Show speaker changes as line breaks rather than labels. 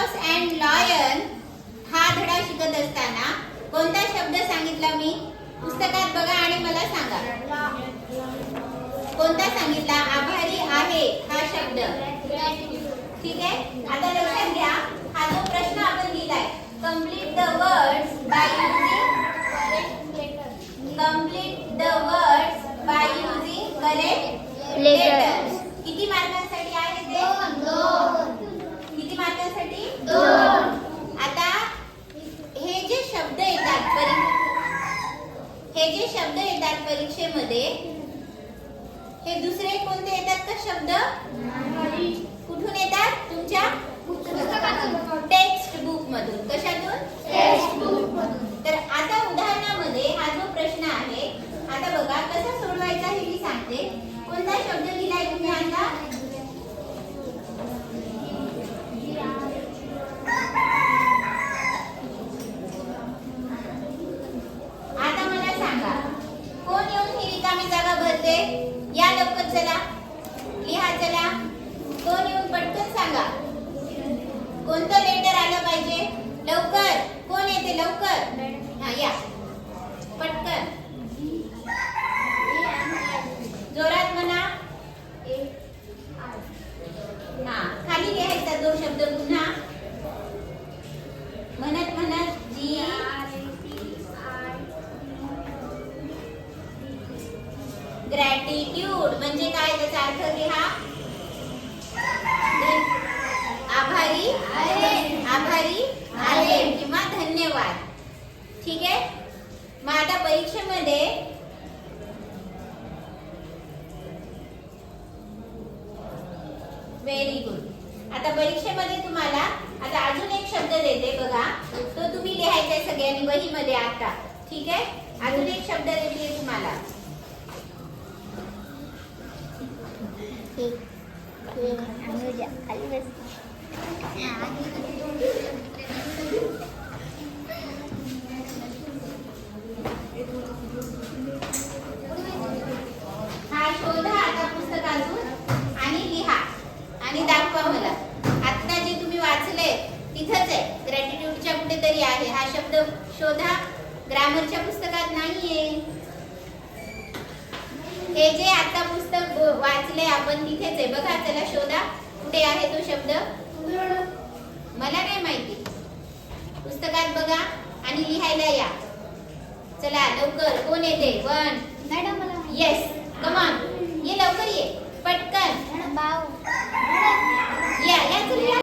Mouse and lion हा धडा शिकत असताना कोणता शब्द सांगितला मी? पुस्तकात बघा आणि मला सांगा. कोणता सांगितला? आभारी आहे हा शब्द. ठीक आहे. आता लक्षात घ्या, हा जो प्रश्न आपण लिहिलाय, complete the words by using correct letters. किती मार्कांसाठी आहे ते? 2. किती मार्कांसाठी? 2. आता हे जे शब्द येतात परीक्षेमध्ये, हे दुसरे कोणते येतात का शब्द? कुठून येतात? तुमच्या टेक्स्ट बुक मधून. कशातून? टेक्स्ट बुक मधून. तर आता उदाहरणामध्ये हा जो प्रश्न आहे, आता बघा कसा सोडवायचा हे मी सांगते. कोणता शब्द लिहिलाय तुम्ही आता? आता मला सांगा, कोण येऊन ही रिकामी जागा भरते? या लवकर, चला लिहा, चला. कोण येऊन पटकन सांगा, कोणतं लेटर आलं पाहिजे? लवकर कोण येते? लवकर. हा, या पटकन, जोरात म्हणा. हा, खाली लिहायचा तो शब्द पुन्हा म्हणत म्हणत. जी ग्रॅटिट्यूड म्हणजे काय? त्याचा अर्थ लिहा. आभारी आहे किंवा धन्यवाद. ठीक आहे. मग आता परीक्षेमध्ये व्हेरी गुड. आता परीक्षेमध्ये तुम्हाला आता अजून एक शब्द देते बघा, तो तुम्ही लिहायचा आहे सगळ्यांनी वहीमध्ये आता. ठीक आहे. अजून एक शब्द देते तुम्हाला. हा शोधा आता पुस्तकातून आणि लिहा आणि दाखवा मला. आता जे तुम्ही वाचले तिथंच आहे, ग्रॅटिट्यूडच्या कुठेतरी आहे. हा शब्द शोधा, ग्रामरच्या पुस्तकात नाहीये. हे जे आता पुस्तक वाचले आपण तिथेच आहे बघा. चला शोधा, कुठे आहे तो शब्द? मला नाही माहिती. पुस्तकात बघा आणि लिहायला या. चला लवकर, कोण येते? 1
मॅडम मला.
येस, कम ऑन, ये लवकर, ये पटकन.
बाऊ.
या या, चला.